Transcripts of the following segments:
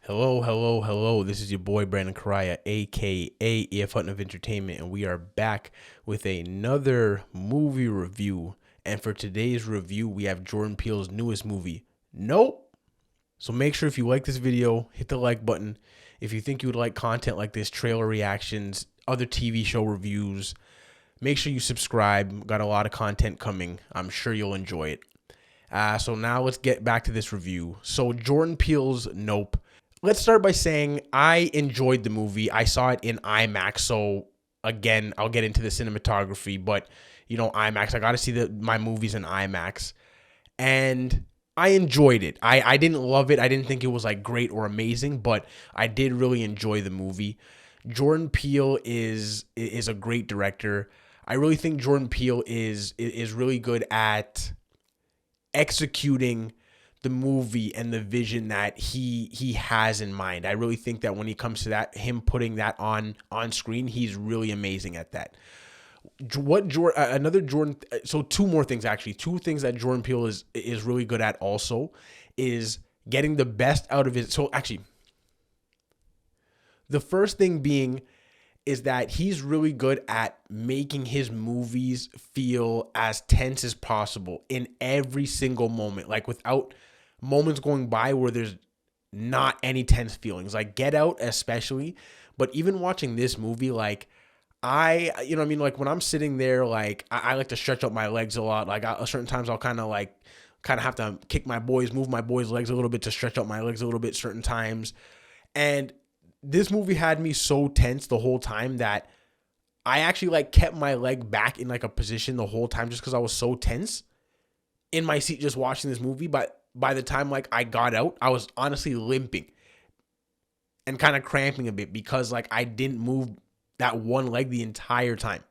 Hello, hello, hello. This is your boy Brandon Correia, aka EF Hutton of Entertainment, and we are back with another movie review. And for today's review, we have Jordan Peele's newest movie, Nope. So make sure if you like this video, hit the like button. If you think you would like content like this, trailer reactions, other TV show reviews, make sure you subscribe. Got a lot of content coming. I'm sure you'll enjoy it. So now let's get back to this review. So Jordan Peele's Nope. Let's start by saying I enjoyed the movie. I saw it in IMAX. So again, I'll get into the cinematography, but IMAX. I got to see my movies in IMAX, and I enjoyed it. I didn't love it. I didn't think it was like great or amazing, but I did really enjoy the movie. Jordan Peele is a great director. I really think Jordan Peele is really good at executing the movie and the vision that he has in mind. I really think that when he comes to that, him putting that on screen, he's really amazing at that. So two more things, actually. Two things that Jordan Peele is really good at also is getting the best out of it. So actually, the first thing being is that he's really good at making his movies feel as tense as possible in every single moment, like without moments going by where there's not any tense feelings. Like Get Out especially, but even watching this movie, like like when I'm sitting there, like I like to stretch out my legs a lot. Like certain times I'll kind of have to move my boys' legs a little bit to stretch out my legs a little bit certain times. And this movie had me so tense the whole time that I actually kept my leg back in a position the whole time just because I was so tense in my seat just watching this movie. But by the time I got out, I was honestly limping and kind of cramping a bit because I didn't move that one leg the entire time.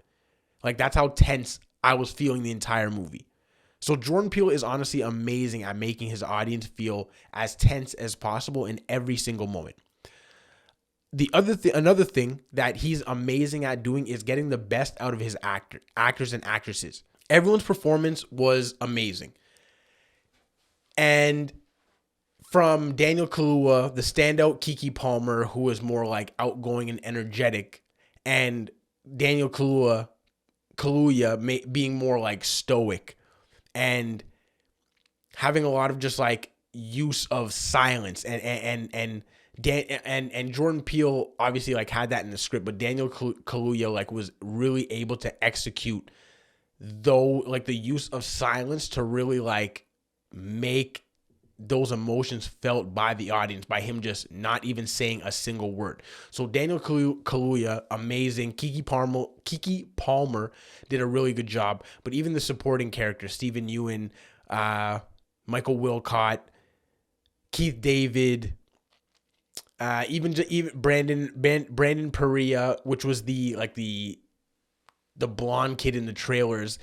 That's how tense I was feeling the entire movie. So Jordan Peele is honestly amazing at making his audience feel as tense as possible in every single moment. Another thing that he's amazing at doing is getting the best out of his actors and actresses. Everyone's performance was amazing. And from Daniel Kaluuya, the standout Keke Palmer, who was more outgoing and energetic, and Daniel Kaluuya being more stoic and having a lot of just use of silence and Jordan Peele obviously had that in the script, but Daniel Kaluuya was really able to execute the use of silence to really make those emotions felt by the audience by him just not even saying a single word. So Daniel Kaluuya, amazing. Keke Palmer did a really good job, but even the supporting characters, Yeun, Michael Wincott, Keith David, even Brandon Perea, which was the blonde kid in the trailers,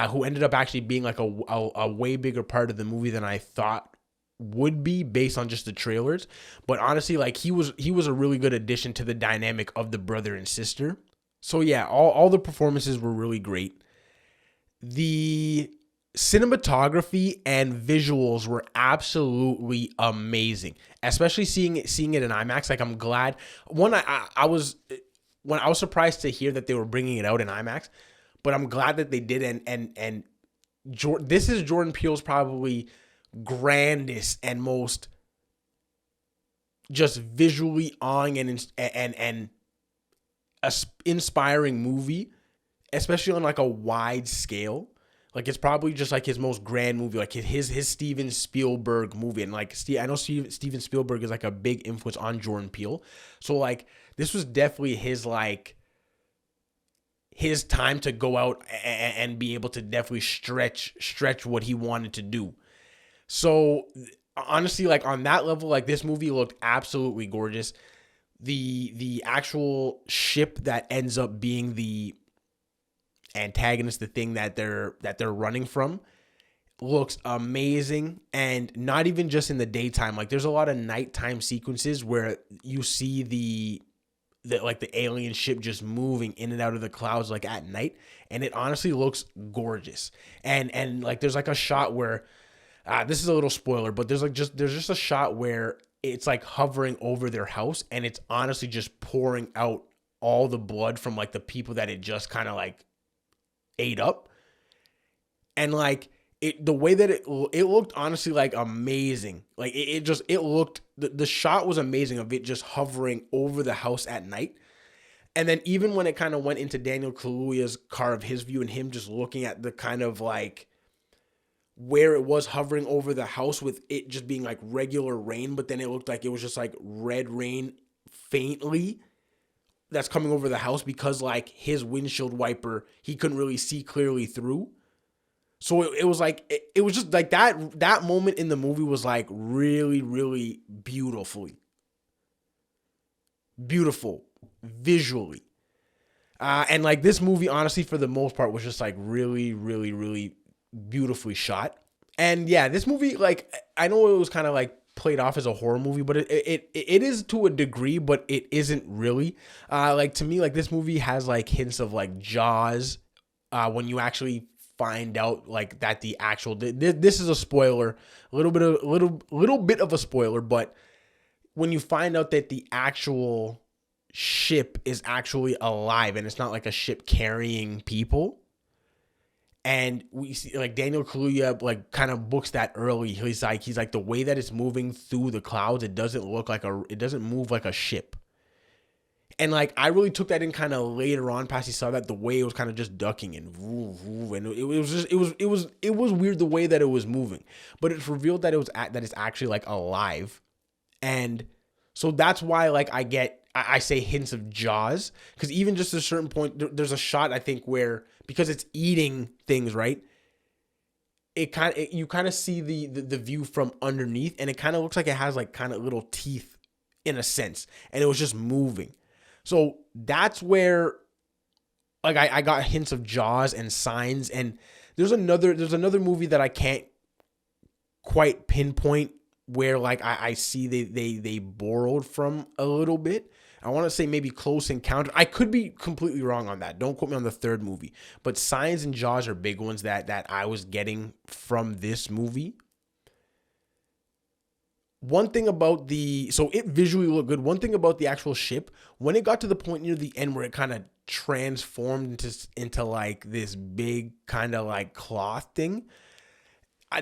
who ended up actually being a way bigger part of the movie than I thought would be based on just the trailers. But honestly, he was a really good addition to the dynamic of the brother and sister. So yeah, all the performances were really great. The cinematography and visuals were absolutely amazing, especially seeing it in IMAX. I'm glad. I was surprised to hear that they were bringing it out in IMAX, but I'm glad that they did. And this is Jordan Peele's probably grandest and most just visually awing and inspiring movie, especially on a wide scale. It's probably just his most grand movie, his Steven Spielberg movie. And I know Steven Spielberg is a big influence on Jordan Peele. So this was definitely his time to go out and be able to definitely stretch what he wanted to do. So honestly, on that level, this movie looked absolutely gorgeous. The actual ship that ends up being the antagonist, the thing that they're running from, looks amazing. And not even just in the daytime, there's a lot of nighttime sequences where you see the alien ship just moving in and out of the clouds at night, and it honestly looks gorgeous. And there's a shot where this is a little spoiler, but there's just a shot where it's like hovering over their house, and it's honestly just pouring out all the blood from like the people that it just kind of like ate up. And like the way that it looked honestly like amazing. Like it looked, the shot was amazing of it just hovering over the house at night. And then even when it kind of went into Daniel Kaluuya's car of his view and him just looking at the kind of like where it was hovering over the house with it just being like regular rain, but then it looked like it was just like red rain faintly that's coming over the house because like his windshield wiper, he couldn't really see clearly through. So it was like, it was just like that moment in the movie was like really, really beautiful visually. And like this movie, honestly, for the most part, was just like really, really, really beautifully shot. And yeah, this movie, like, I know it was kind of like played off as a horror movie, but it is to a degree, but it isn't really. Like to me, like this movie has like hints of like Jaws, when you actually find out like that the actual, this is a spoiler, a little bit of a spoiler, but when you find out that the actual ship is actually alive and it's not like a ship carrying people, and we see like Daniel Kaluuya like kind of books that early. He's like the way that it's moving through the clouds, it doesn't move like a ship. And like I really took that in kind of later on past he saw that the way it was kind of just ducking and and it was weird the way that it was moving, but it's revealed that that it's actually like alive. And so that's why like I say hints of Jaws, because even just at a certain point there's a shot I think where, because it's eating things, right, you kind of see the view from underneath, and it kind of looks like it has like kind of little teeth in a sense, and it was just moving. So that's where like I got hints of Jaws and Signs. And there's another movie that I can't quite pinpoint where like I see they borrowed from a little bit. I want to say maybe Close Encounter. I could be completely wrong on that. Don't quote me on the third movie. But Signs and Jaws are big ones that I was getting from this movie. One thing about so it visually looked good. One thing about the actual ship, when it got to the point near the end where it kind of transformed into like this big kind of like cloth thing,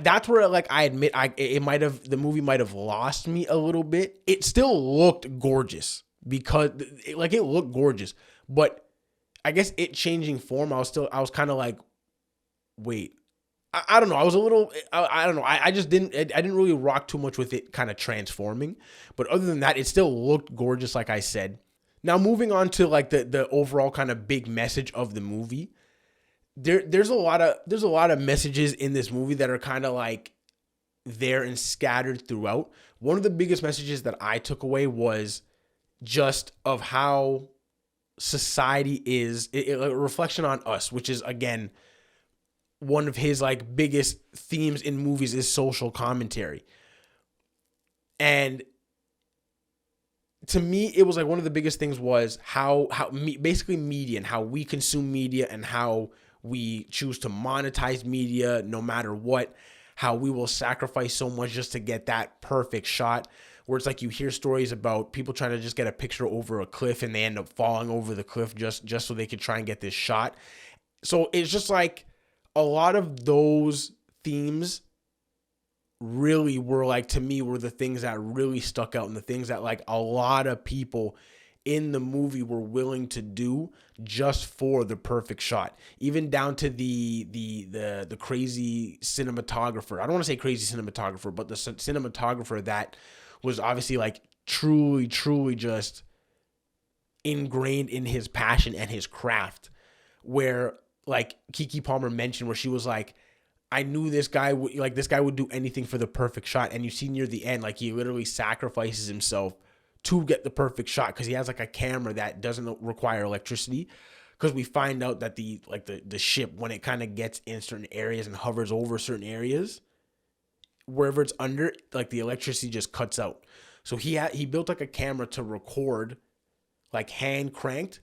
that's where like I admit the movie might have lost me a little bit. It still looked gorgeous because it looked gorgeous, but I guess it changing form, I was kind of like, wait. I don't know. I was a little, I don't know. I didn't really rock too much with it kind of transforming. But other than that, it still looked gorgeous, like I said. Now, moving on to like the overall kind of big message of the movie. There's a lot of messages in this movie that are kind of like there and scattered throughout. One of the biggest messages that I took away was just of how society is a reflection on us, which is, again, one of his like biggest themes in movies is social commentary. And to me, it was like one of the biggest things was how basically media and how we consume media and how we choose to monetize media no matter what, how we will sacrifice so much just to get that perfect shot, where it's like you hear stories about people trying to just get a picture over a cliff and they end up falling over the cliff just so they could try and get this shot. So it's just like, a lot of those themes really were like, to me, were the things that really stuck out and the things that like a lot of people in the movie were willing to do just for the perfect shot, even down to the crazy cinematographer. I don't want to say crazy cinematographer, but the cinematographer that was obviously like truly just ingrained in his passion and his craft, where like Keke Palmer mentioned, where she was like, I knew this guy would do anything for the perfect shot. And you see near the end, like he literally sacrifices himself to get the perfect shot because he has like a camera that doesn't require electricity. Because we find out that the ship, when it kind of gets in certain areas and hovers over certain areas, wherever it's under, like the electricity just cuts out. So he built like a camera to record, like hand cranked,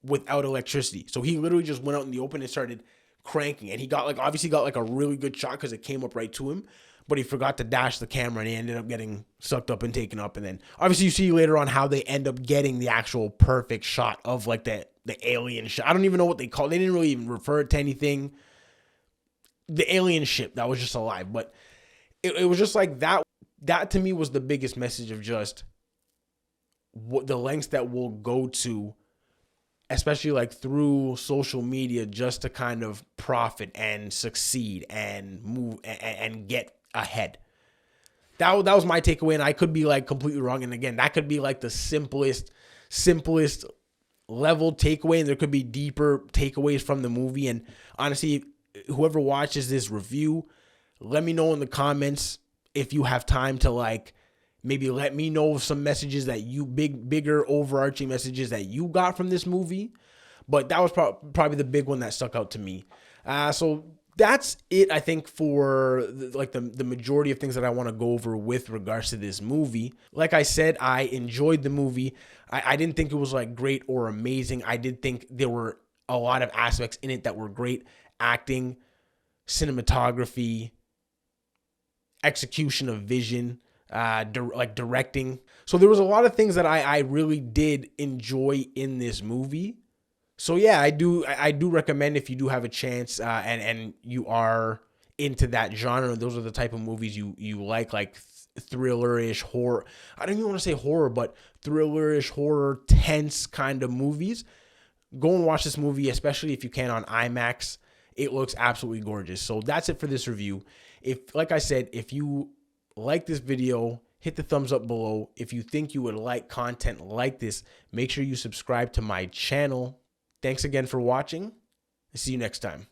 without electricity. So he literally just went out in the open and started cranking, and he obviously got like a really good shot because it came up right to him. but he forgot to dash the camera and he ended up getting sucked up and taken up. And then obviously you see later on how they end up getting the actual perfect shot of like the alien ship. I don't even know what they call it. They didn't really even refer it to anything. The alien ship that was just alive. But it was just like that. That to me was the biggest message of just what the lengths that we'll go to, especially like through social media, just to kind of profit and succeed and move and get ahead. That was my takeaway, and I could be like completely wrong. And again, that could be like the simplest level takeaway, and there could be deeper takeaways from the movie. And honestly, whoever watches this review, let me know in the comments if you have time to like maybe let me know some messages that you bigger overarching messages that you got from this movie. But that was probably the big one that stuck out to me. So that's it, I think, for the majority of things that I want to go over with regards to this movie. Like I said, I enjoyed the movie. I didn't think it was like great or amazing. I did think there were a lot of aspects in it that were great. Acting, cinematography, execution of vision, directing. So there was a lot of things that I really did enjoy in this movie. So yeah, I do recommend, if you do have a chance and you are into that genre, those are the type of movies you like thriller-ish horror. I don't even want to say horror, but thriller-ish horror, tense kind of movies. Go and watch this movie, especially if you can on IMAX. It looks absolutely gorgeous. So that's it for this review. Like I said, if you like this video, hit the thumbs up below. If you think you would like content like this, make sure you subscribe to my channel. Thanks again for watching. See you next time.